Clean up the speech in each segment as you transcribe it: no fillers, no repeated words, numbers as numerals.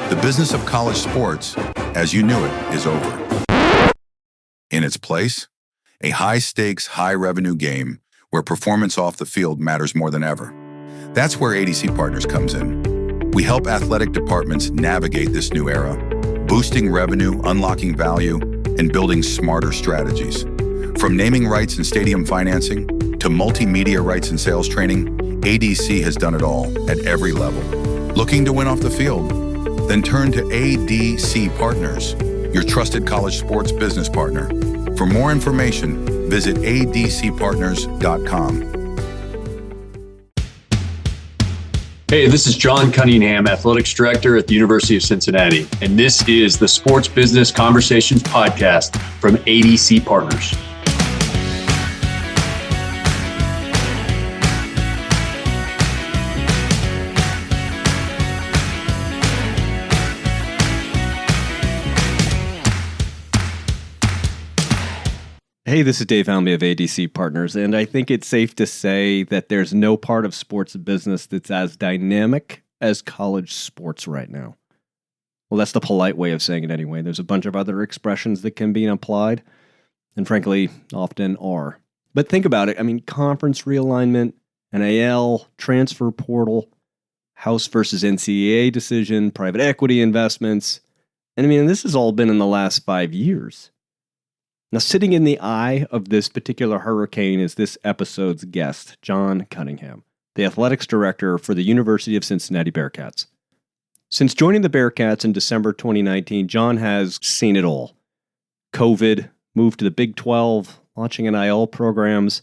The business of college sports, as you knew it, is over. In its place, a high-stakes, high-revenue game where performance off the field matters more than ever. That's where ADC Partners comes in. We help athletic departments navigate this new era, boosting revenue, unlocking value, and building smarter strategies. From naming rights and stadium financing to multimedia rights and sales training, ADC has done it all at every level. Looking to win off the field? Then turn to ADC Partners, your trusted college sports business partner. For more information, visit adcpartners.com. Hey, this is John Cunningham, Athletics Director at the University of Cincinnati, and this is the Sports Business Conversations podcast from ADC Partners. Hey, this is Dave Helmy of ADC Partners, and I think it's safe to say that there's no part of sports business that's as dynamic as college sports right now. Well, that's the polite way of saying it anyway. There's a bunch of other expressions that can be applied, and frankly, often are. But think about it. I mean, conference realignment, NIL, transfer portal, House versus NCAA decision, private equity investments. And I mean, this has all been in the last 5 years. Now, sitting in the eye of this particular hurricane is this episode's guest, John Cunningham, the athletics director for the University of Cincinnati Bearcats. Since joining the Bearcats in December 2019, John has seen it all. COVID, moved to the Big 12, launching NIL programs.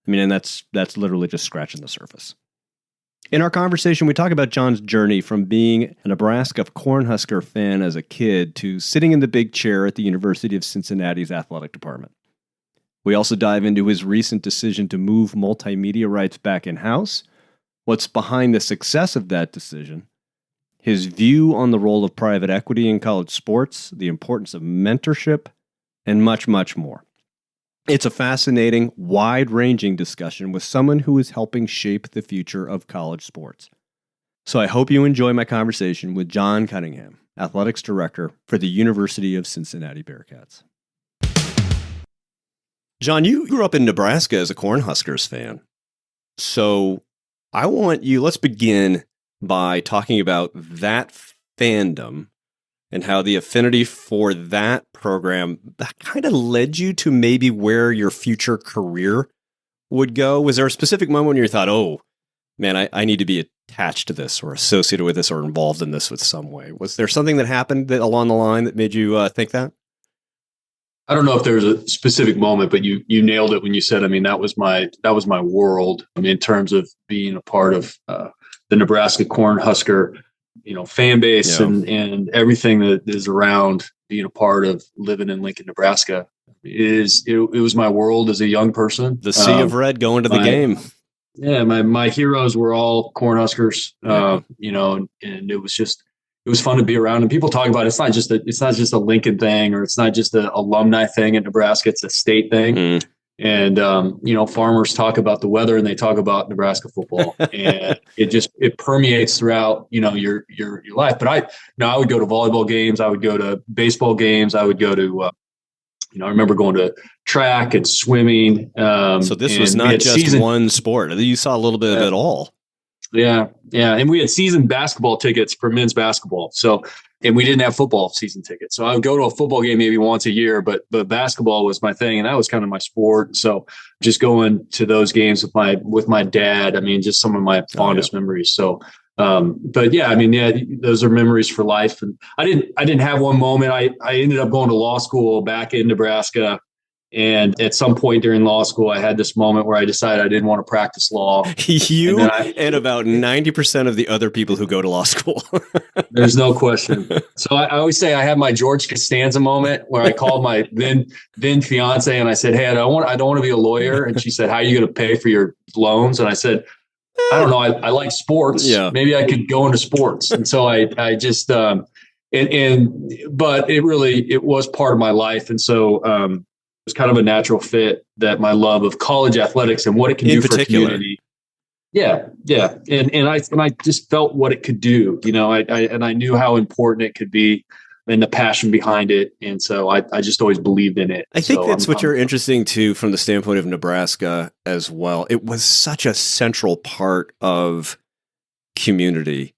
I mean, and that's literally just scratching the surface. In our conversation, we talk about John's journey from being a Nebraska Cornhusker fan as a kid to sitting in the big chair at the University of Cincinnati's athletic department. We also dive into his recent decision to move multimedia rights back in-house, what's behind the success of that decision, his view on the role of private equity in college sports, the importance of mentorship, and much, much more. It's a fascinating, wide-ranging discussion with someone who is helping shape the future of college sports. So I hope you enjoy my conversation with John Cunningham, Athletics Director for the University of Cincinnati Bearcats. John, you grew up in Nebraska as a Cornhuskers fan. So let's begin by talking about that fandom and how the affinity for that program that kind of led you to maybe where your future career would go. Was there a specific moment when you thought, oh, man, I need to be attached to this or associated with this or involved in this with some way? Was there something that happened along the line that made you think that? I don't know if there was a specific moment, but you nailed it when you said, I mean, that was my world. I mean, in terms of being a part of the Nebraska Cornhusker fan base and everything that is around being a part of living in Lincoln, Nebraska it was my world as a young person. The sea of red going to the game. Yeah. My heroes were all Cornhuskers, and it was fun to be around. And people talk about it's not just a Lincoln thing, or it's not just an alumni thing at Nebraska. It's a state thing. Mm. And, farmers talk about the weather and they talk about Nebraska football, and it permeates throughout, your life. But I would go to volleyball games. I would go to baseball games. I would go to, I remember going to track and swimming. So this was not just one sport. You saw a little bit of it all. Yeah. Yeah. And we had season basketball tickets for men's basketball. And we didn't have football season tickets. So I would go to a football game maybe once a year, but basketball was my thing. And that was kind of my sport. So just going to those games with my dad, I mean, just some of my fondest memories. So, those are memories for life. And I didn't have one moment. I ended up going to law school back in Nebraska. And at some point during law school, I had this moment where I decided I didn't want to practice law. And about 90% of the other people who go to law school. There's no question. So I always say I had my George Costanza moment where I called my then fiance and I said, "Hey, I don't want to be a lawyer." And she said, "How are you going to pay for your loans?" And I said, "I don't know. I like sports. Yeah. Maybe I could go into sports." And so I just but it was part of my life. And so it's kind of a natural fit that my love of college athletics and what it can do for a community Yeah, and I just felt what it could do. I knew how important it could be, and the passion behind it, and so I just always believed in it. I think so that's what you're interesting to from the standpoint of Nebraska as well. It was such a central part of community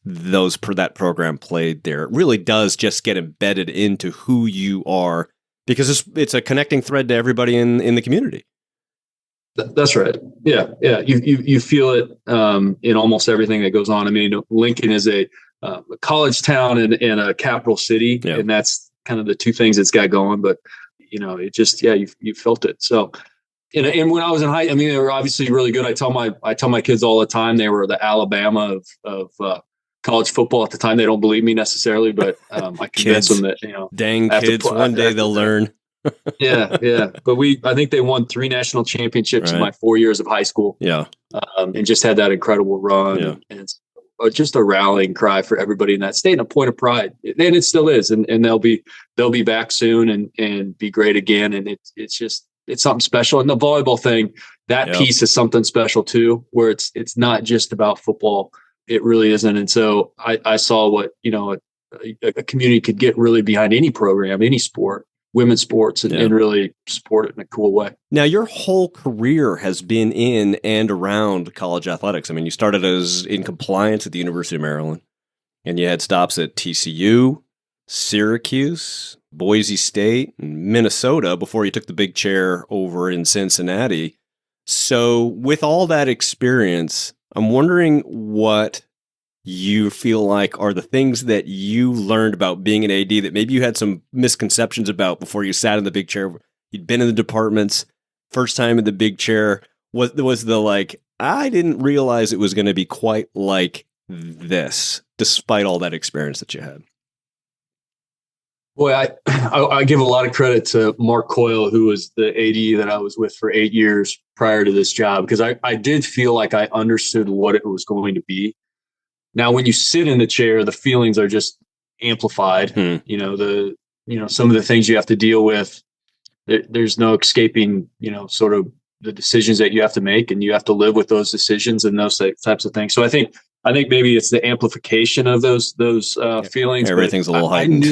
that program played there. It really does just get embedded into who you are because it's a connecting thread to everybody in the community. That's right. Yeah. You feel it in almost everything that goes on. I mean, Lincoln is a college town and a capital city, and that's kind of the two things it's got going. But it just you felt it. So, and when I was in high, I mean, they were obviously really good. I tell my kids all the time they were the Alabama of college football at the time. They don't believe me necessarily, but I convince them that dang kids, one day they'll learn. yeah. But I think they won 3 national championships in my 4 years of high school. Yeah. And just had that incredible run and just a rallying cry for everybody in that state and a point of pride. And it still is. And they'll be back soon and be great again. And it's something special. And the volleyball thing, that piece is something special too, where it's not just about football. It really isn't. And so I saw what, a community could get really behind any program, any sport, women's sports, and really support it in a cool way. Now, your whole career has been in and around college athletics. I mean, you started as in compliance at the University of Maryland, and you had stops at TCU, Syracuse, Boise State, and Minnesota before you took the big chair over in Cincinnati. So with all that experience, I'm wondering what you feel like are the things that you learned about being an AD that maybe you had some misconceptions about before you sat in the big chair. You'd been in the departments, first time in the big chair. Was the I didn't realize it was going to be quite like this, despite all that experience that you had? Boy, I give a lot of credit to Mark Coyle, who was the AD that I was with for 8 years prior to this job, because I did feel like I understood what it was going to be. Now, when you sit in the chair, the feelings are just amplified. Some of the things you have to deal with, there's no escaping, sort of the decisions that you have to make, and you have to live with those decisions and those types of things. So I think maybe it's the amplification of those feelings. Everything's a little heightened.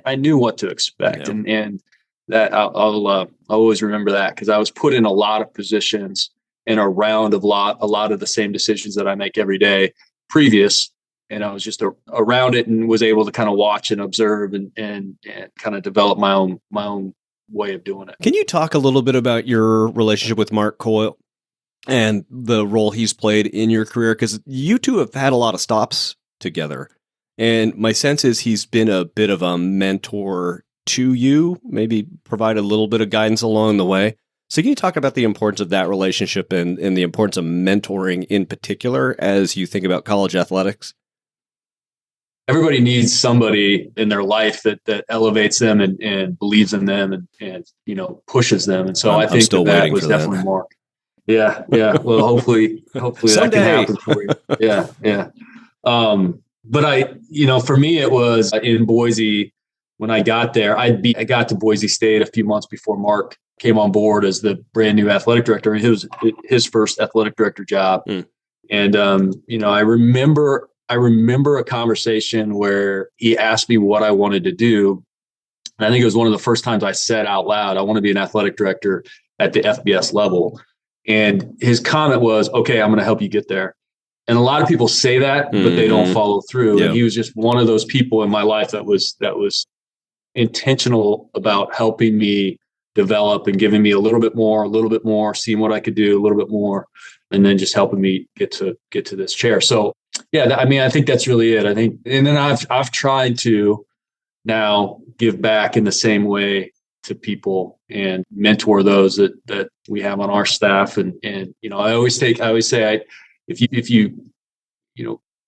I knew what to expect, and that I'll always remember that, because I was put in a lot of positions and around a lot of the same decisions that I make every day previous. And I was just around it and was able to kind of watch and observe and kind of develop my own way of doing it. Can you talk a little bit about your relationship with Mark Coyle and the role he's played in your career? Because you two have had a lot of stops together. And my sense is he's been a bit of a mentor to you, maybe provide a little bit of guidance along the way. So can you talk about the importance of that relationship and the importance of mentoring in particular as you think about college athletics? Everybody needs somebody in their life that elevates them and believes in them and pushes them. And so I think that was definitely Mark. Yeah. Well, hopefully that can happen for you. Yeah. But for me, it was in Boise when I got there. I got to Boise State a few months before Mark came on board as the brand new athletic director. It was his first athletic director job. And, I remember a conversation where he asked me what I wanted to do. And I think it was one of the first times I said out loud, I want to be an athletic director at the FBS level. And his comment was, okay, I'm going to help you get there. And a lot of people say that, but they don't follow through. Yeah. And he was just one of those people in my life that was intentional about helping me develop and giving me a little bit more, seeing what I could do a little bit more, and then just helping me get to this chair. So yeah, I think that's really it. I think, and then I've tried to now give back in the same way to people and mentor those that we have on our staff. And I always say, if you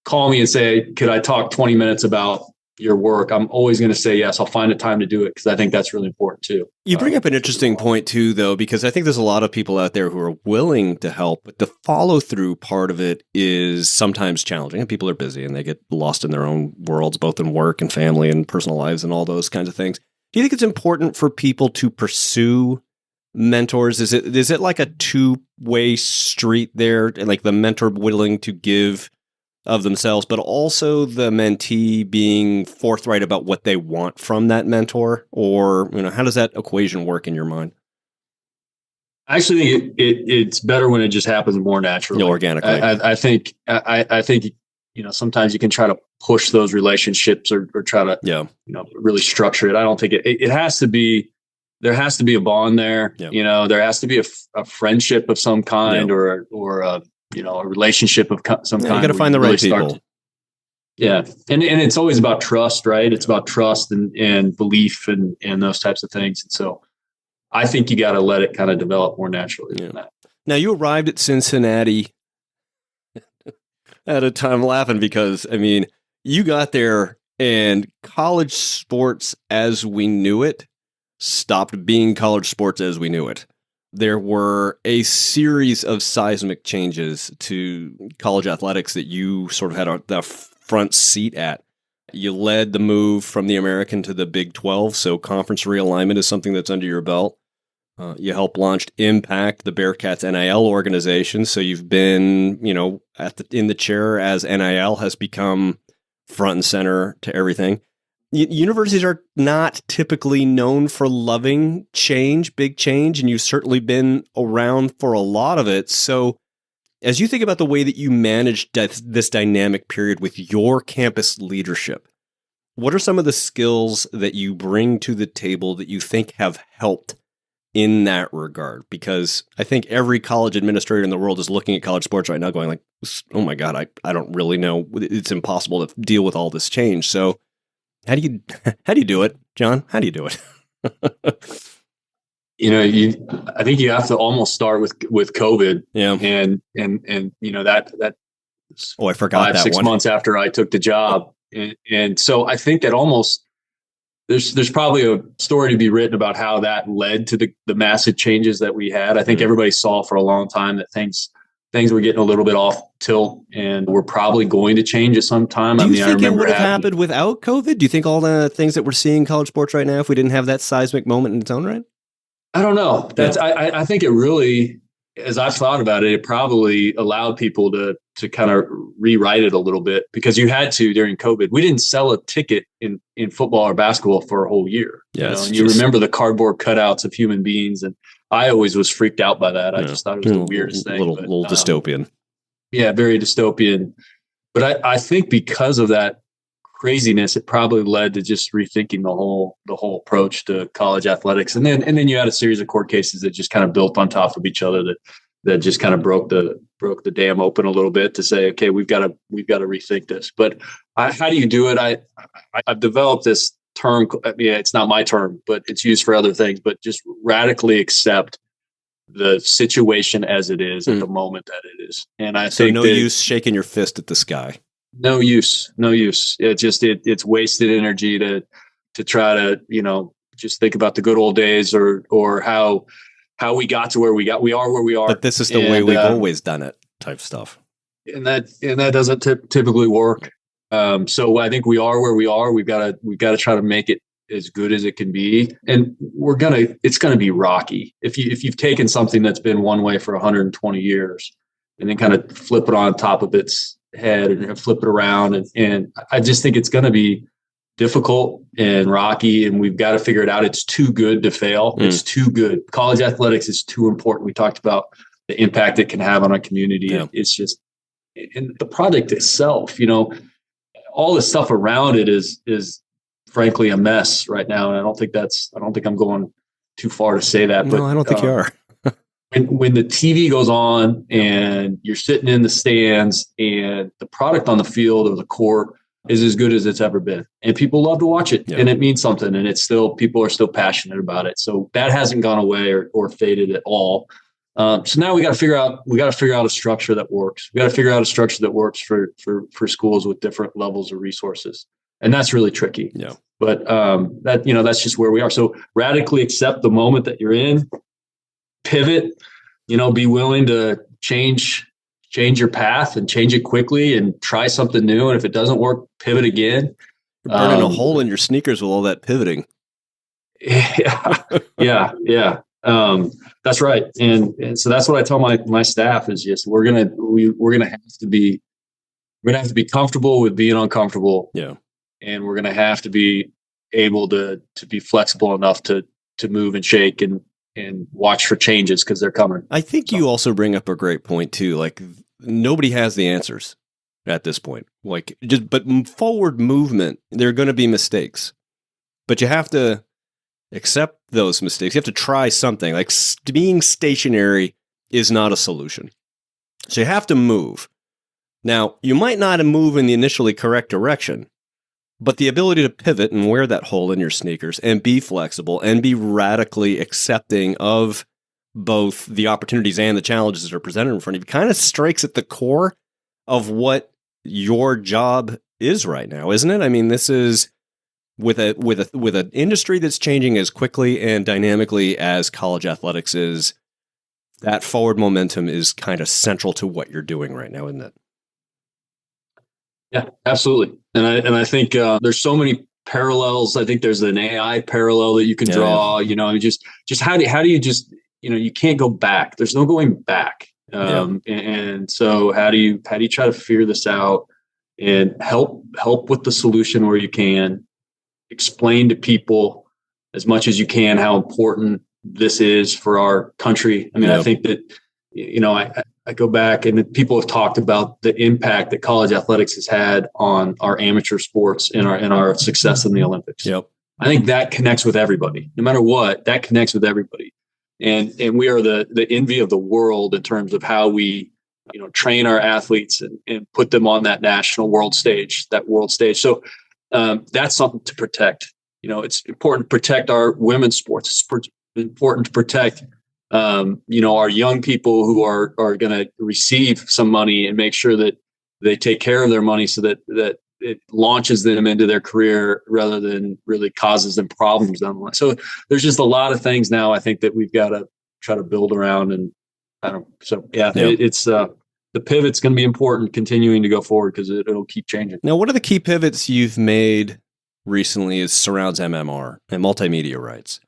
call me and say, could I talk 20 minutes about your work, I'm always going to say yes. I'll find a time to do it, because I think that's really important too. You bring up an interesting point too, though, because I think there's a lot of people out there who are willing to help, but the follow through part of it is sometimes challenging, and people are busy and they get lost in their own worlds, both in work and family and personal lives and all those kinds of things. Do you think it's important for people to pursue mentors? Is it like a two-way street there, and like the mentor willing to give of themselves, but also the mentee being forthright about what they want from that mentor? Or, how does that equation work in your mind? I actually think it's better when it just happens more naturally, organically. I think sometimes you can try to push those relationships or try to really structure it. I don't think it has to be. There has to be a bond there. Yeah. There has to be a friendship of some kind, or a relationship of some kind. You got to find the right people. And it's always about trust, right? It's about trust and belief and those types of things. And so I think you got to let it kind of develop more naturally than that. Now, you arrived at Cincinnati at a time laughing because, you got there and college sports as we knew it stopped being college sports as we knew it. There were a series of seismic changes to college athletics that you sort of had the front seat at. You led the move from the American to the Big 12, so conference realignment is something that's under your belt. You helped launch Impact, the Bearcats NIL organization, so you've been, in the chair as NIL has become front and center to everything. Universities are not typically known for loving change, big change, and you've certainly been around for a lot of it. So as you think about the way that you managed this dynamic period with your campus leadership, what are some of the skills that you bring to the table that you think have helped in that regard? Because I think every college administrator in the world is looking at college sports right now going like, oh my God, I don't really know. It's impossible to deal with all this change. So how do you do it, John? How do you do it? I think you have to almost start with COVID. Yeah. And that I forgot 5-6 months after I took the job. And so I think that almost there's probably a story to be written about how that led to the massive changes that we had. I think everybody saw for a long time that things were getting a little bit off tilt and we're probably going to change at some time. Do you think it would have happened without COVID? Do you think all the things that we're seeing in college sports right now, if we didn't have that seismic moment in its own right? I don't know. I think it really, as I've thought about it, it probably allowed people to kind of rewrite it a little bit because you had to during COVID. We didn't sell a ticket in football or basketball for a whole year. Yes, you remember the cardboard cutouts of human beings, and I always was freaked out by that. I just thought it was the weirdest thing. Little dystopian. Yeah, very dystopian. But I think because of that craziness, it probably led to just rethinking the whole approach to college athletics. And then you had a series of court cases that just kind of built on top of each other that just kind of broke the dam open a little bit to say, okay, we've got to rethink this. But how do you do it? I've developed this term. It's not my term, but it's used for other things. But just radically accept the situation as it is at the moment that it is. And I think no use shaking your fist at the sky. No use. It's wasted energy to try to just think about the good old days or how we got to where we are where we are. But this is the way we've always done it, type stuff. And that doesn't typically work. So I think we are where we are. We've got to try to make it as good as it can be, and it's gonna be rocky. If you've taken something that's been one way for 120 years, and then kind of flip it on top of its head and flip it around, and I just think it's gonna be difficult and rocky, and we've got to figure it out. It's too good to fail. It's too good. College athletics is too important. We talked about the impact it can have on our community. Yeah. It's just, and the product itself, all the stuff around it is frankly a mess right now. And I don't think I'm going too far to say that. No, I don't think you are. when the TV goes on and you're sitting in the stands and the product on the field or the court is as good as it's ever been, and people love to watch it, and it means something, and people are still passionate about it. So that hasn't gone away or faded at all. So now we got to figure out a structure that works. We got to figure out a structure that works for schools with different levels of resources. And that's really tricky. Yeah. But that's just where we are. So radically accept the moment that you're in, pivot, be willing to change your path and change it quickly and try something new. And if it doesn't work, pivot again. You're burning a hole in your sneakers with all that pivoting. Yeah. That's right. And so that's what I tell my staff is just, we're going to have to be comfortable with being uncomfortable. Yeah. And we're going to have to be able to be flexible enough to move and shake and watch for changes because they're coming. I think you also bring up a great point too. Like, nobody has the answers at this point. Like, but forward movement, there are going to be mistakes, but you have to accept those mistakes. You have to try something. Like, being stationary is not a solution. So you have to move. Now, you might not move in the initially correct direction, but the ability to pivot and wear that hole in your sneakers and be flexible and be radically accepting of both the opportunities and the challenges that are presented in front of you kind of strikes at the core of what your job is right now, isn't it? I mean, this is with an industry that's changing as quickly and dynamically as college athletics is. That forward momentum is kind of central to what you're doing right now, isn't it? Yeah, absolutely. And I think there's so many parallels. I think there's an AI parallel that you can draw. Yeah. Just how do you just, you can't go back. There's no going back. And so how do you try to figure this out and help with the solution where you can, explain to people as much as you can how important this is for our country. I mean, I think that, I go back and people have talked about the impact that college athletics has had on our amateur sports and our success in the Olympics. Yep. I think that connects with everybody, no matter what. That connects with everybody, and we are the envy of the world in terms of how we, train our athletes and put them on that world stage. So that's something to protect. It's important to protect our women's sports. It's important to protect our young people who are going to receive some money and make sure that they take care of their money so that it launches them into their career rather than really causes them problems down the line. So there's just a lot of things now I think that we've got to try to build around. And it's the pivot's going to be important continuing to go forward because it'll keep changing. Now, one of the key pivots you've made recently surrounds MMR and multimedia rights.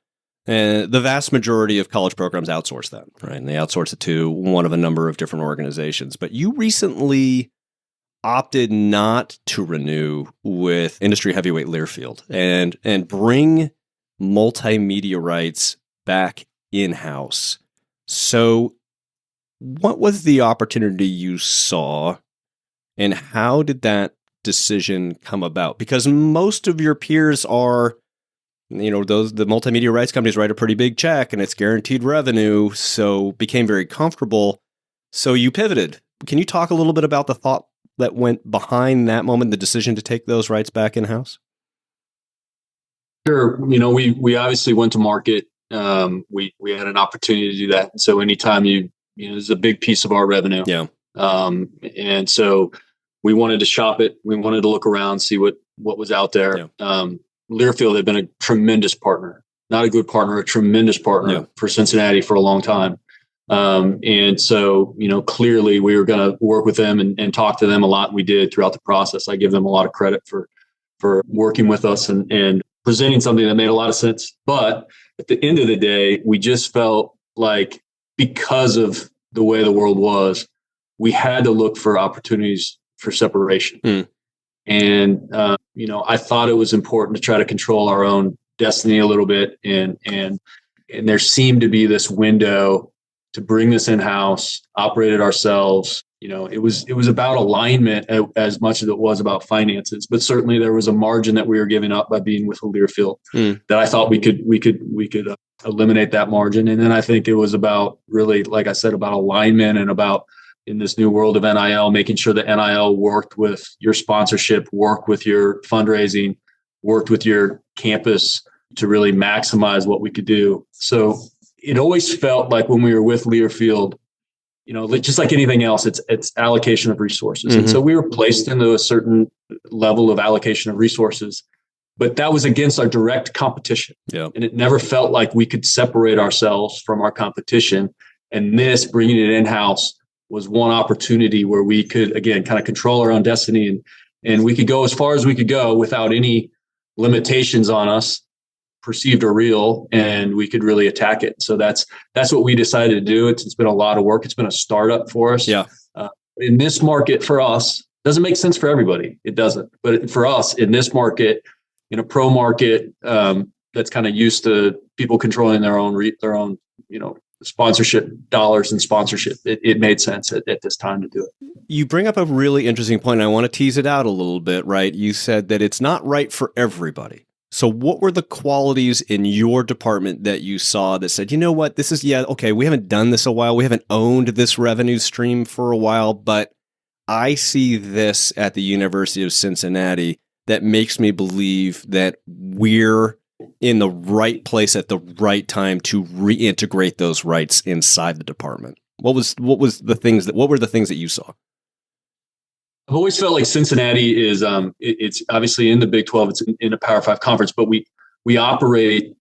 And the vast majority of college programs outsource that, right? And they outsource it to one of a number of different organizations. But you recently opted not to renew with industry heavyweight Learfield and bring multimedia rights back in-house. So what was the opportunity you saw, and how did that decision come about? Because most of your peers are, the multimedia rights companies write a pretty big check and it's guaranteed revenue, so became very comfortable. So you pivoted. Can you talk a little bit about the thought that went behind that moment, the decision to take those rights back in-house? Sure. We obviously went to market. We had an opportunity to do that. And so anytime this is a big piece of our revenue. Yeah. And so we wanted to shop it. We wanted to look around, see what was out there. Yeah. Learfield had been a tremendous partner, not a good partner, a tremendous partner for Cincinnati for a long time. And so, clearly we were going to work with them and talk to them a lot. We did throughout the process. I give them a lot of credit for working with us and presenting something that made a lot of sense. But at the end of the day, we just felt like because of the way the world was, we had to look for opportunities for separation. And, I thought it was important to try to control our own destiny a little bit. And there seemed to be this window to bring this in-house, operate it ourselves. It was about alignment as much as it was about finances, but certainly there was a margin that we were giving up by being with Learfield that I thought we could eliminate that margin. And then I think it was about really, like I said, about alignment and about, in this new world of NIL, making sure that NIL worked with your sponsorship, worked with your fundraising, worked with your campus to really maximize what we could do. So it always felt like when we were with Learfield, just like anything else, it's allocation of resources. And so we were placed into a certain level of allocation of resources, but that was against our direct competition. Yeah. And it never felt like we could separate ourselves from our competition. And bringing it in-house, was one opportunity where we could, again, kind of control our own destiny and we could go as far as we could go without any limitations on us, perceived or real, and we could really attack it. So that's what we decided to do. It's been a lot of work. It's been a startup for us. Yeah. In this market for us, doesn't make sense for everybody. It doesn't. But for us in this market, in a pro market that's kind of used to people controlling their own sponsorship dollars and sponsorship, it made sense at this time to do it. You bring up a really interesting point, and I want to tease it out a little bit, right? You said that it's not right for everybody. So what were the qualities in your department that you saw that said, you know what, this is, okay, we haven't done this a while. We haven't owned this revenue stream for a while, but I see this at the University of Cincinnati that makes me believe that we're in the right place at the right time to reintegrate those rights inside the department. What were the things that you saw? I've always felt like Cincinnati is it's obviously in the Big 12, it's in a Power 5 conference, but we operate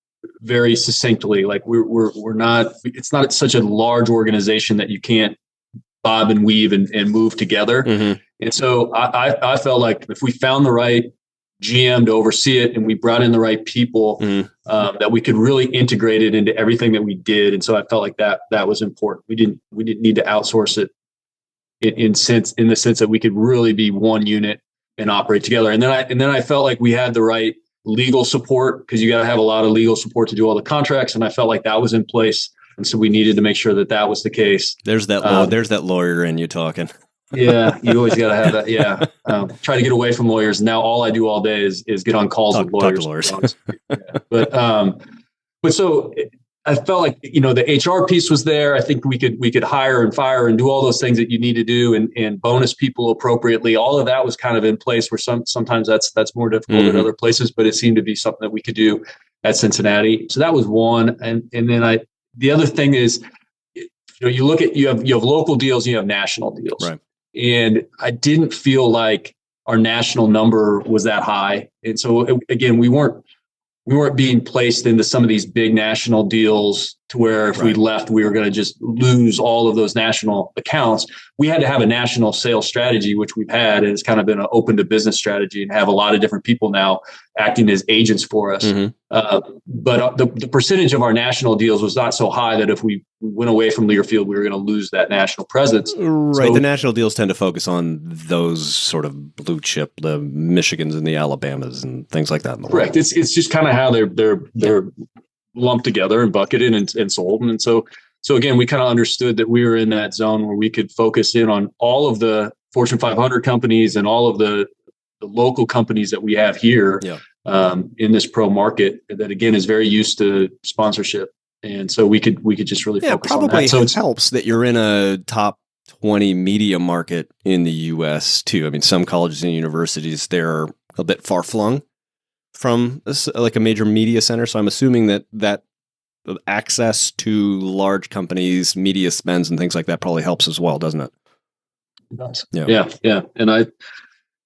very succinctly. Like we're not, it's not such a large organization that you can't bob and weave and move together. Mm-hmm. And so I felt like if we found the right GM to oversee it and we brought in the right people, that we could really integrate it into everything that we did. And so I felt like that was important. We didn't need to outsource it in the sense that we could really be one unit and operate together. And then I felt like we had the right legal support, because you got to have a lot of legal support to do all the contracts. And I felt like that was in place. And so we needed to make sure that was the case. There's that lawyer in you talking. Yeah, you always got to have that. Yeah, try to get away from lawyers. Now all I do all day is get on calls with lawyers. Talk to lawyers. Yeah. But so I felt like the HR piece was there. I think we could hire and fire and do all those things that you need to do and bonus people appropriately. All of that was kind of in place. Where sometimes that's more difficult in other places, but it seemed to be something that we could do at Cincinnati. So that was one. And then the other thing is, you have local deals, and you have national deals. Right. And I didn't feel like our national number was that high. And so again, we weren't being placed into some of these big national deals to where if we left, we were going to just lose all of those national accounts. We had to have a national sales strategy, which we've had, and it's kind of been an open to business strategy, and have a lot of different people now acting as agents for us. Mm-hmm. But the percentage of our national deals was not so high that if we went away from Learfield, we were going to lose that national presence. Right. So, the national deals tend to focus on those sort of blue chip, the Michigans and the Alabamas and things like that. Correct. It's just kind of how they're lumped together and bucketed and sold. And so again, we kind of understood that we were in that zone where we could focus in on all of the Fortune 500 companies and all of the local companies that we have here in this pro market that, again, is very used to sponsorship. And so we could just really focus on that. So it helps that you're in a top 20 media market in the U.S. too. I mean, some colleges and universities, they're a bit far flung from like a major media center. So I'm assuming that access to large companies, media spends and things like that probably helps as well, doesn't it? It does. Yeah.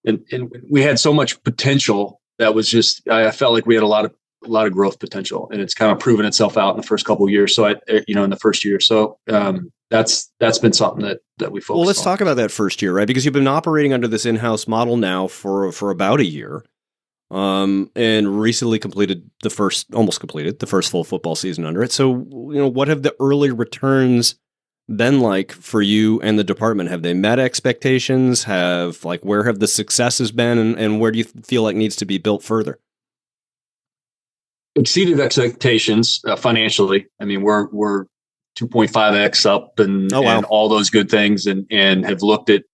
And we had so much potential that was just, I felt like we had a lot of growth potential, and it's kind of proven itself out in the first couple of years. So in the first year. So that's been something that we focused on. Well, let's talk about that first year, right? Because you've been operating under this in-house model now for about a year. And recently almost completed the first full football season under it. So, what have the early returns been like for you and the department? Have they met expectations? Where have the successes been, and where do you feel like needs to be built further? Exceeded expectations financially. I mean, we're 2.5x up and all those good things, and have looked at,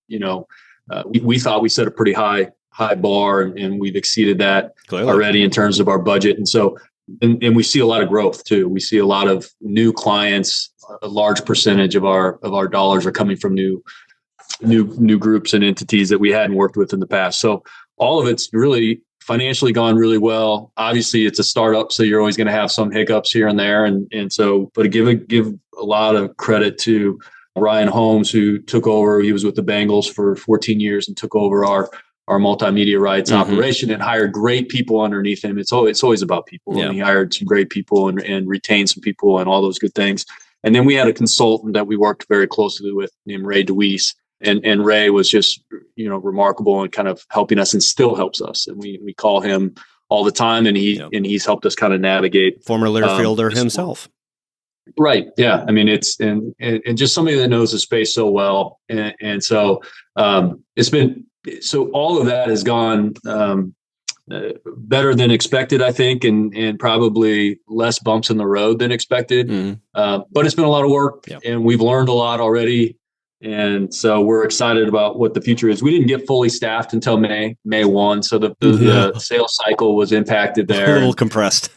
we thought we set a pretty high bar, and we've exceeded that already in terms of our budget. And so, and we see a lot of growth too. We see a lot of new clients. A large percentage of our dollars are coming from new groups and entities that we hadn't worked with in the past. So all of it's really financially gone really well. Obviously, it's a startup, so you're always going to have some hiccups here and there. And so, but give a lot of credit to Ryan Holmes, who took over. He was with the Bengals for 14 years and took over our multimedia rights operation, and hired great people underneath him. It's always about people. Yeah. And he hired some great people and retained some people and all those good things. And then we had a consultant that we worked very closely with named Ray DeWeese. And Ray was just, remarkable and kind of helping us, and still helps us. And we call him all the time, and he's helped us kind of navigate. Former Learfielder himself. Right. Yeah. I mean, it's and just somebody that knows the space so well, and so it's been so all of that has gone better than expected, I think, and probably less bumps in the road than expected. But it's been a lot of work, and we've learned a lot already. And so we're excited about what the future is. We didn't get fully staffed until May 1. So the sales cycle was impacted there. A little compressed.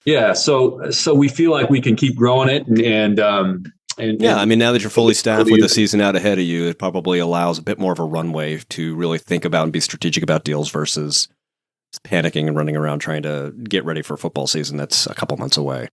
Yeah. So we feel like we can keep growing it. And I mean, now that you're fully staffed with the season out ahead of you, it probably allows a bit more of a runway to really think about and be strategic about deals versus panicking and running around trying to get ready for football season that's a couple months away.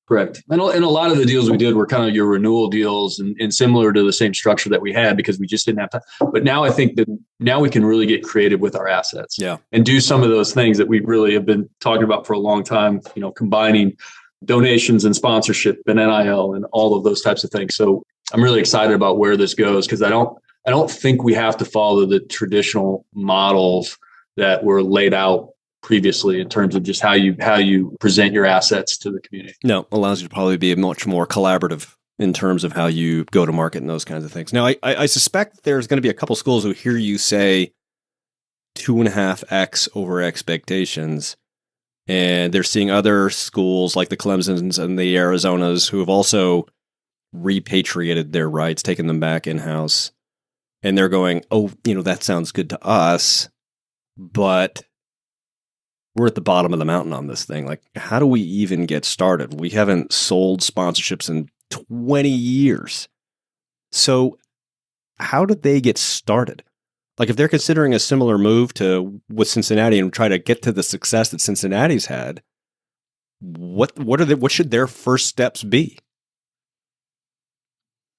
Correct. And a lot of the deals we did were kind of your renewal deals and similar to the same structure that we had because we just didn't have time. But now I think that now we can really get creative with our assets and do some of those things that we really have been talking about for a long time, combining donations and sponsorship and NIL and all of those types of things. So I'm really excited about where this goes because I don't think we have to follow the traditional models that were laid out previously in terms of just how you present your assets to the community. No, allows you to probably be much more collaborative in terms of how you go to market and those kinds of things. Now, I suspect there's going to be a couple schools who hear you say 2.5x over expectations, and they're seeing other schools like the Clemsons and the Arizonas who have also repatriated their rights, taken them back in-house, and they're going, oh, that sounds good to us, but we're at the bottom of the mountain on this thing. Like, how do we even get started? We haven't sold sponsorships in 20 years. So how did they get started? Like, if they're considering a similar move to with Cincinnati and try to get to the success that Cincinnati's had, what should their first steps be?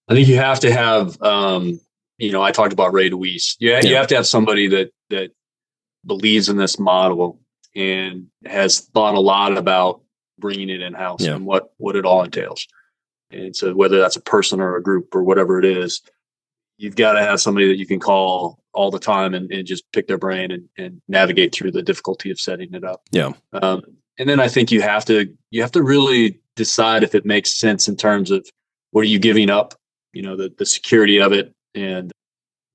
I think you have to have, I talked about Ray DeWeese. You have to have somebody that believes in this model and has thought a lot about bringing it in-house and what it all entails. And so whether that's a person or a group or whatever it is, you've got to have somebody that you can call all the time and just pick their brain and navigate through the difficulty of setting it up. Yeah. And then I think you have to really decide if it makes sense in terms of what are you giving up, the security of it, and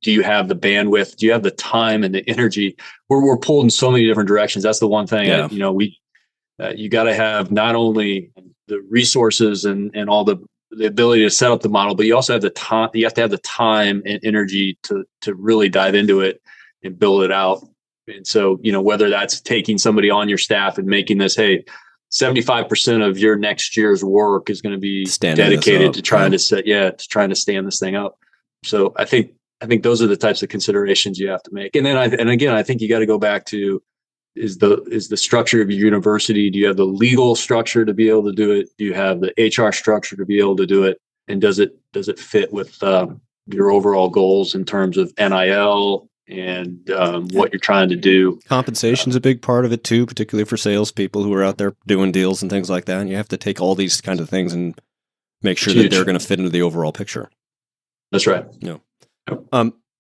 do you have the bandwidth? Do you have the time and the energy? We're pulled in so many different directions. That's the one thing. You got to have not only the resources and all the ability to set up the model, but you also have the time. You have to have the time and energy to really dive into it and build it out. And so, whether that's taking somebody on your staff and making this, hey, 75% of your next year's work is going to be dedicated to trying to stand this thing up. So I think those are the types of considerations you have to make. And then I think you got to go back to is the structure of your university. Do you have the legal structure to be able to do it? Do you have the HR structure to be able to do it? And does it fit with your overall goals in terms of NIL and what you're trying to do? Compensation's a big part of it too, particularly for salespeople who are out there doing deals and things like that. And you have to take all these kinds of things and make sure that they're going to fit into the overall picture. That's right. No.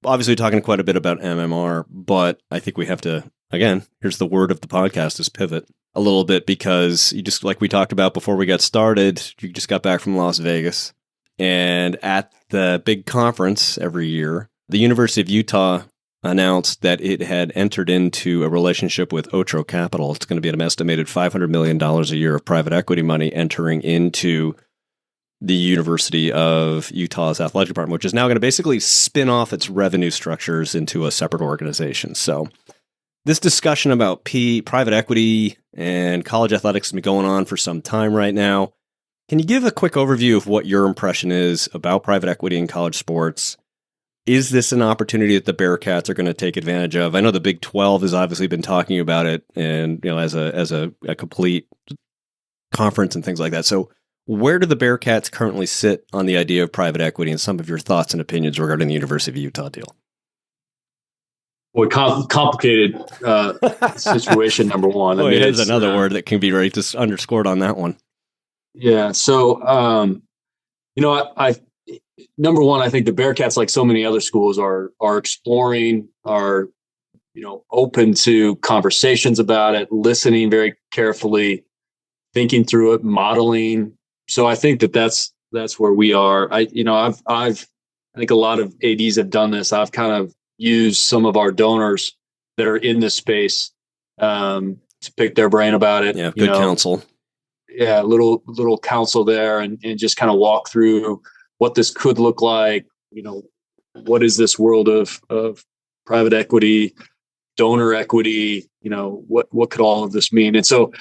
Obviously talking quite a bit about MMR, but I think we have to, again, here's the word of the podcast, is pivot a little bit, because you just, like we talked about before we got started, you just got back from Las Vegas, and at the big conference every year, the University of Utah announced that it had entered into a relationship with Otro Capital. It's going to be an estimated $500 million a year of private equity money entering into the University of Utah's athletic department, which is now going to basically spin off its revenue structures into a separate organization. So this discussion about private equity and college athletics has been going on for some time right now. Can you give a quick overview of what your impression is about private equity in college sports? Is this an opportunity that the Bearcats are going to take advantage of? I know the Big 12 has obviously been talking about it, and as a complete conference and things like that. So where do the Bearcats currently sit on the idea of private equity, and some of your thoughts and opinions regarding the University of Utah deal? Well, complicated situation, number one. Well, here's another word that can be right just underscored on that one. Yeah. So, I number one, I think the Bearcats, like so many other schools, are exploring, are open to conversations about it, listening very carefully, thinking through it, modeling. So I think that's where we are. I think a lot of ADs have done this. I've kind of used some of our donors that are in this space to pick their brain about it. Yeah, good counsel. Yeah, little counsel there, and just kind of walk through what this could look like. What is this world of private equity, donor equity? What could all of this mean? And so,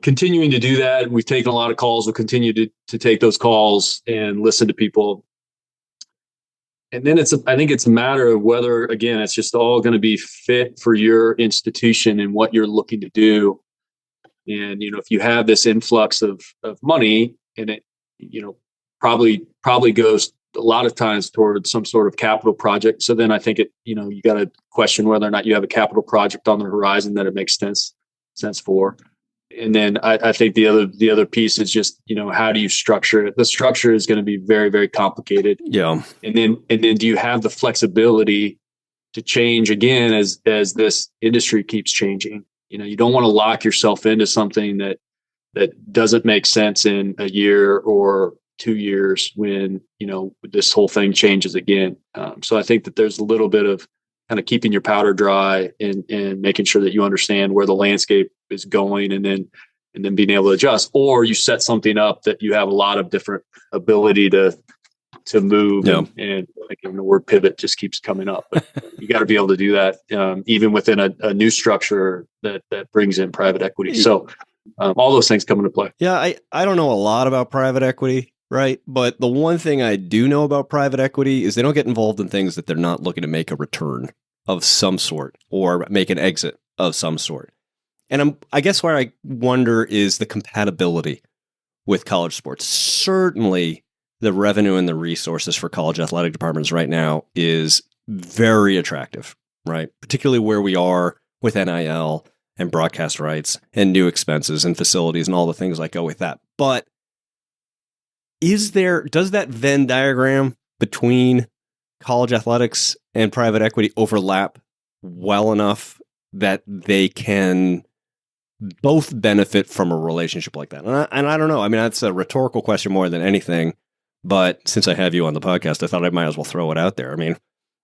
continuing to do that, we've taken a lot of calls. We'll continue to take those calls and listen to people. And then I think it's a matter of whether, again, it's just all going to be fit for your institution and what you're looking to do. And, if you have this influx of money, and it, probably goes a lot of times towards some sort of capital project. So then I think you got to question whether or not you have a capital project on the horizon that it makes sense for. And then I think the other piece is just, how do you structure it? The structure is going to be very, very complicated. Yeah. And then do you have the flexibility to change again as this industry keeps changing? You don't want to lock yourself into something that doesn't make sense in a year or 2 years when, this whole thing changes again. So I think that there's a little bit of kind of keeping your powder dry and making sure that you understand where the landscape is going, and then being able to adjust, or you set something up that you have a lot of different ability to move. Yeah. And the word pivot just keeps coming up, but you got to be able to do that even within a new structure that brings in private equity. So all those things come into play. Yeah. I don't know a lot about private equity, right? But the one thing I do know about private equity is they don't get involved in things that they're not looking to make a return of some sort or make an exit of some sort. And I guess where I wonder is the compatibility with college sports. Certainly the revenue and the resources for college athletic departments right now is very attractive, right? Particularly where we are with NIL and broadcast rights and new expenses and facilities and all the things that go with that. But does that Venn diagram between college athletics and private equity overlap well enough that they can both benefit from a relationship like that? And I don't know. I mean, that's a rhetorical question more than anything. But since I have you on the podcast, I thought I might as well throw it out there. I mean,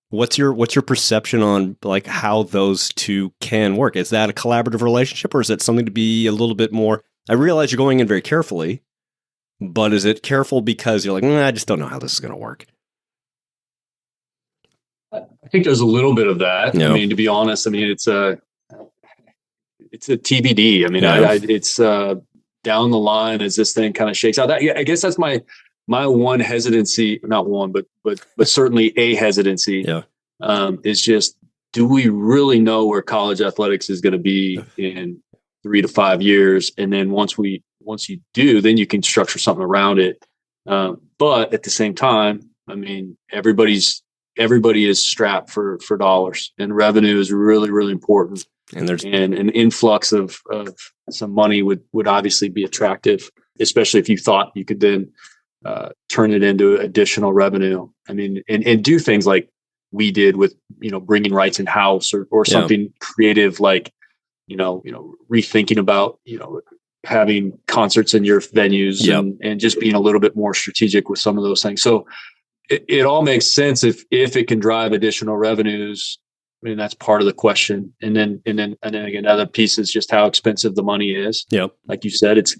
what's your perception on like how those two can work? Is that a collaborative relationship, or is it something to be a little bit more? I realize you're going in very carefully, but is it careful because you're like, I just don't know how this is going to work? I think there's a little bit of that. Yeah. I mean, to be honest, it's a TBD. I mean, it's down the line as this thing kind of shakes out. I guess that's my one hesitancy, not one, but certainly a hesitancy. Yeah. Is just, do we really know where college athletics is going to be in 3 to 5 years? And then once you do, then you can structure something around it. But at the same time, I mean, everybody is strapped for dollars, and revenue is really, really important. And an influx of some money would obviously be attractive, especially if you thought you could then turn it into additional revenue. I mean, and do things like we did with, bringing rights in house or something creative, like, rethinking about, having concerts in your venues and just being a little bit more strategic with some of those things. So it all makes sense if it can drive additional revenues. I mean, that's part of the question. And then again, another piece is just how expensive the money is. Yeah. Like you said, it's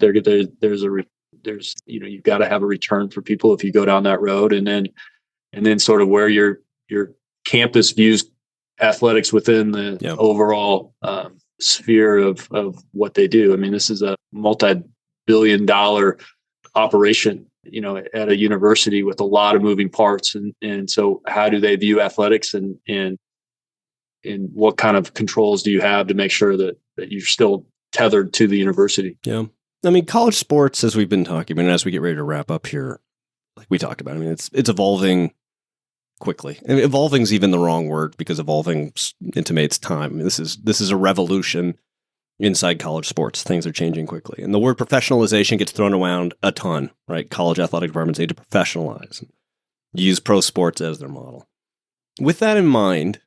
there's you've got to have a return for people if you go down that road, and then sort of where your campus views athletics within the overall sphere of what they do. I mean, this is a multi-billion-dollar operation, at a university with a lot of moving parts, and so how do they view athletics, and what kind of controls do you have to make sure that you're still tethered to the university? Yeah. I mean, college sports, as we've been talking, and as we get ready to wrap up here, like we talked about, I mean, it's evolving quickly. And evolving is even the wrong word, because evolving intimates time. I mean, this is a revolution inside college sports. Things are changing quickly. And the word professionalization gets thrown around a ton, right? College athletic departments need to professionalize and use pro sports as their model. With that in mind,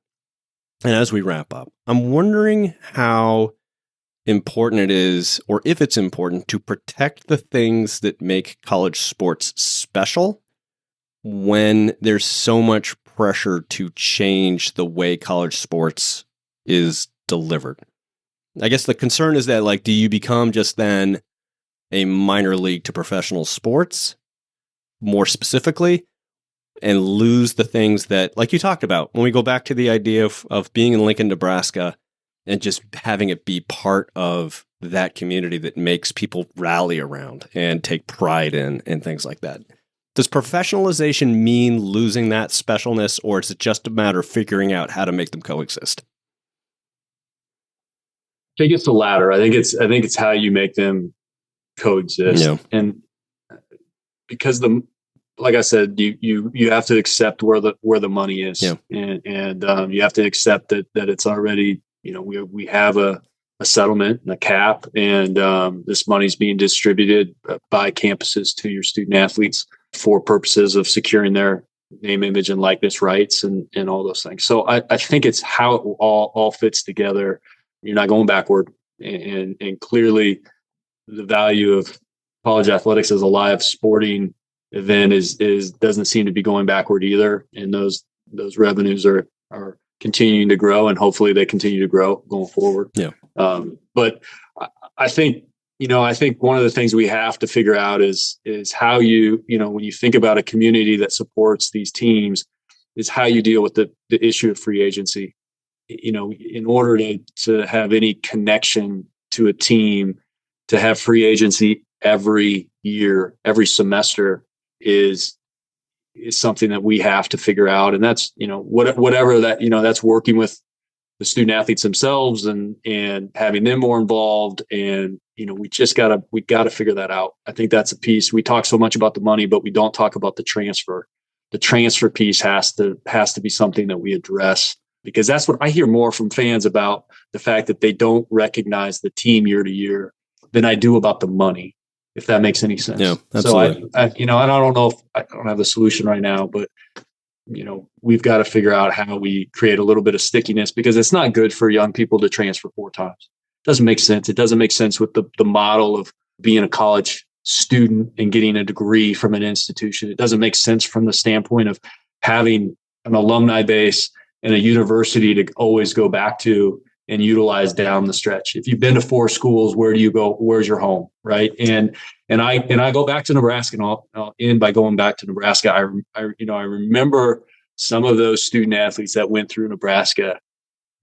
And as we wrap up, I'm wondering how important it is, or if it's important, to protect the things that make college sports special when there's so much pressure to change the way college sports is delivered. I guess the concern is that, like, do you become just then a minor league to professional sports, more specifically, and lose the things that, like you talked about, when we go back to the idea of being in Lincoln, Nebraska, and just having it be part of that community that makes people rally around and take pride in and things like that. Does professionalization mean losing that specialness, or is it just a matter of figuring out how to make them coexist? I think it's the latter. I think it's how you make them coexist. Yeah. And because like I said, you have to accept where the money is. Yeah. And you have to accept that it's already, we have a settlement and a cap, and this money's being distributed by campuses to your student athletes for purposes of securing their name, image, and likeness rights and all those things. So I think it's how it all fits together. You're not going backward, and clearly the value of college athletics as a live sporting event is doesn't seem to be going backward either. And those revenues are continuing to grow, and hopefully they continue to grow going forward. Yeah. But I think one of the things we have to figure out is how when you think about a community that supports these teams, is how you deal with the issue of free agency. In order to have any connection to a team, to have free agency every year, every semester is something that we have to figure out. And that's, whatever that, that's working with the student athletes themselves and having them more involved. And, we got to figure that out. I think that's a piece. We talk so much about the money, but we don't talk about the transfer. The transfer piece has to be something that we address, because that's what I hear more from fans about, the fact that they don't recognize the team year to year than I do about the money, if that makes any sense. Yeah, absolutely. So I don't know if I don't have the solution right now, but we've got to figure out how we create a little bit of stickiness, because it's not good for young people to transfer 4 times. It doesn't make sense. It doesn't make sense with the model of being a college student and getting a degree from an institution. It doesn't make sense from the standpoint of having an alumni base and a university to always go back to and utilize down the stretch. If you've been to 4 schools, where do you go? Where's your home? Right. And I go back to Nebraska, and I'll end by going back to Nebraska. I remember some of those student athletes that went through Nebraska,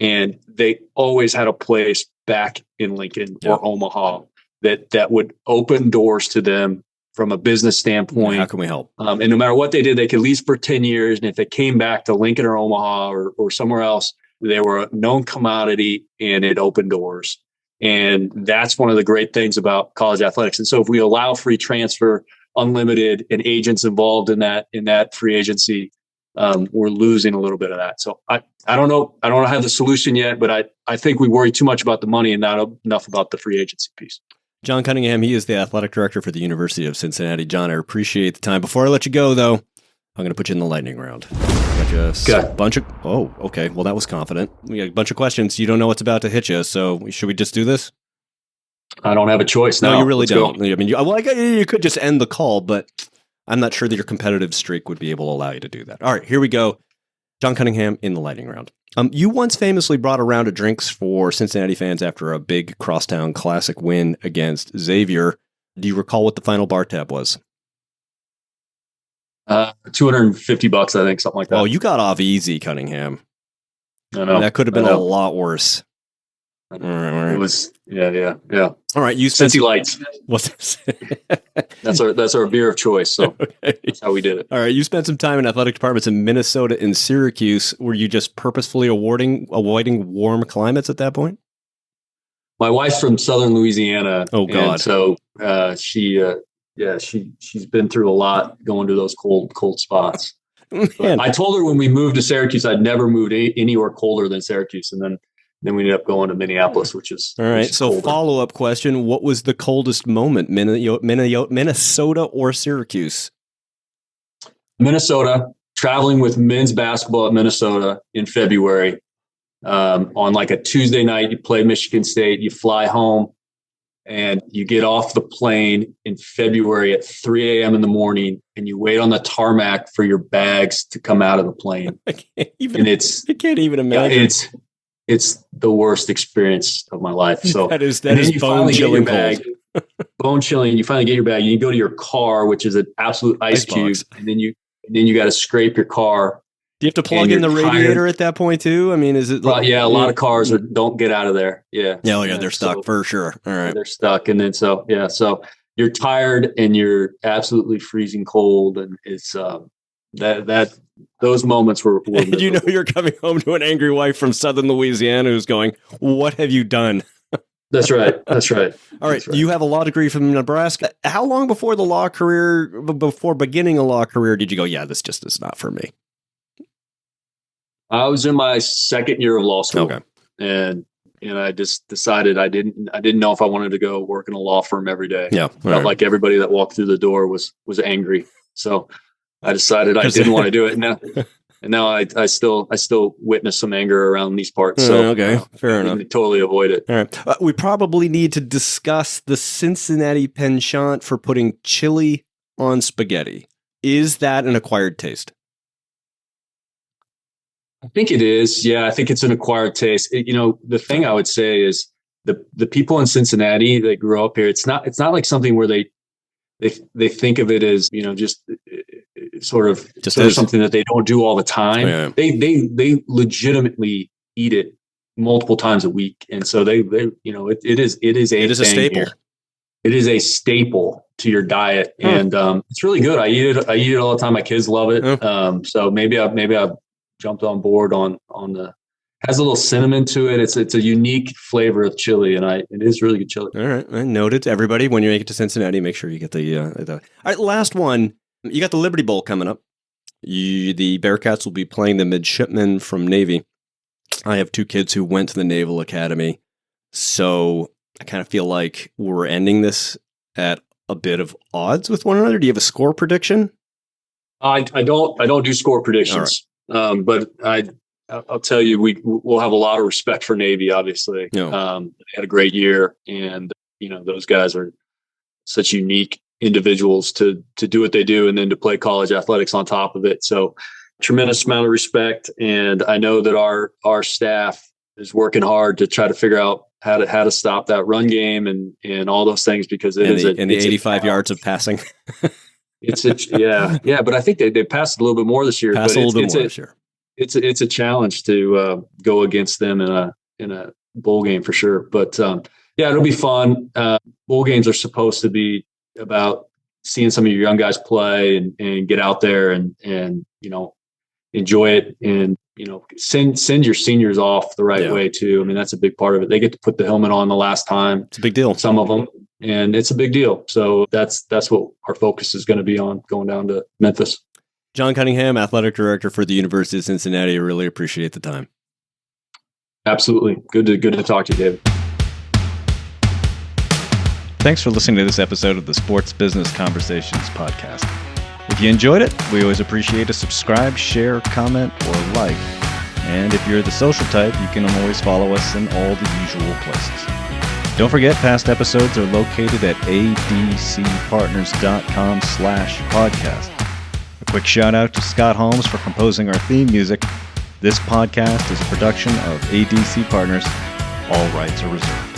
and they always had a place back in Lincoln or Omaha that would open doors to them from a business standpoint. How can we help? And no matter what they did, they could lease for 10 years. And if they came back to Lincoln or Omaha or somewhere else, they were a known commodity, and it opened doors. And that's one of the great things about college athletics. And so if we allow free transfer, unlimited, and agents involved in that free agency, we're losing a little bit of that. So I don't know. I don't have the solution yet, but I think we worry too much about the money and not enough about the free agency piece. John Cunningham, he is the athletic director for the University of Cincinnati. John, I appreciate the time. Before I let you go, though, I'm going to put you in the lightning round. Got you a bunch of... Oh, okay. Well, that was confident. We got a bunch of questions. You don't know what's about to hit you, so should we just do this? I don't have a choice. No, you really let's don't. Go. I mean, you could just end the call, but I'm not sure that your competitive streak would be able to allow you to do that. All right, here we go. John Cunningham in the lightning round. You once famously brought a round of drinks for Cincinnati fans after a big Crosstown Classic win against Xavier. Do you recall what the final bar tab was? $250, I think, something like that. Well, you got off easy, Cunningham. I know. That could have been a lot worse. All right. It was, yeah. All right, you Cincy Lights. What's That's our beer of choice. So okay. That's how we did it. All right, you spent some time in athletic departments in Minnesota and Syracuse. Were you just purposefully avoiding warm climates at that point? My wife's from Southern Louisiana. Oh God! And so she's been through a lot going to those cold spots. I told her when we moved to Syracuse, I'd never moved anywhere colder than Syracuse, and then we ended up going to Minneapolis, which is all right. So follow-up question: what was the coldest moment, Minnesota or Syracuse? Minnesota. Traveling with men's basketball at Minnesota in February. On like a Tuesday night, you play Michigan State, you fly home, and you get off the plane in February at 3 a.m. in the morning, and you wait on the tarmac for your bags to come out of the plane. I can't even Yeah, imagine. it's the worst experience of my life. So that is and then you bone finally get your chilling bag, cold. bone chilling. You finally get your bag. You go to your car, which is an absolute ice cube, Icebox. and then you got to scrape your car. Do you have to plug and in the you're radiator tired. at that point too? I mean, is it? Well, yeah, a lot of cars don't get out of there. Yeah, Yeah, they're stuck so for sure. All right. they're stuck, and then so you're tired and you're absolutely freezing cold, and it's that those moments were And you know you're coming home to an angry wife from Southern Louisiana who's going, "What have you done?" That's right. All right. You have a law degree from Nebraska. How long before beginning a law career, did you go, yeah, this just is not for me? I was in my second year of law school, Okay. and I just decided I didn't know if I wanted to go work in a law firm every day. Yeah. Felt like everybody that walked through the door was angry, so I decided I didn't want to do it. Now I still witness some anger around these parts. So okay, fair enough. Totally avoid it. All right. We probably need to discuss the Cincinnati penchant for putting chili on spaghetti. Is that an acquired taste? I think it is. Yeah, I think it's an acquired taste. The thing I would say is the people in Cincinnati that grew up here, it's not like something where they think of it as, just sort of something that they don't do all the time. Yeah. They legitimately eat it multiple times a week. And so it is a staple. Here. It is a staple to your diet. And it's really good. I eat it all the time. My kids love it. So maybe I've jumped on board on the, has a little cinnamon to it. It's a unique flavor of chili, and it is really good chili. All right, I noted. Everybody, when you make it to Cincinnati, make sure you get the. All right, last one. You got the Liberty Bowl coming up. The Bearcats will be playing the midshipmen from Navy. I have two kids who went to the Naval Academy, so I kind of feel like we're ending this at a bit of odds with one another. Do you have a score prediction? I don't do score predictions, but I'll tell you, we'll have a lot of respect for Navy, obviously. Yeah. They had a great year, and those guys are such unique individuals to do what they do and then to play college athletics on top of it. So tremendous amount of respect. And I know that our staff is working hard to try to figure out how to stop that run game and all those things, because it is the 85 yards of passing. Yeah. But I think they passed a little bit more this year. It's a challenge to go against them in a bowl game for sure. But it'll be fun. Bowl games are supposed to be about seeing some of your young guys play and get out there and enjoy it, and send your seniors off the right way too. I mean, that's a big part of it. They get to put the helmet on the last time. It's a big deal. Some of them, and it's a big deal. So that's what our focus is going to be on going down to Memphis. John Cunningham, athletic director for the University of Cincinnati. I really appreciate the time. Absolutely. Good to talk to you, David. Thanks for listening to this episode of the Sports Business Conversations podcast. If you enjoyed it, we always appreciate a subscribe, share, comment, or like. And if you're the social type, you can always follow us in all the usual places. Don't forget, past episodes are located at adcpartners.com/podcast. A quick shout out to Scott Holmes for composing our theme music. This podcast is a production of ADC Partners. All rights are reserved.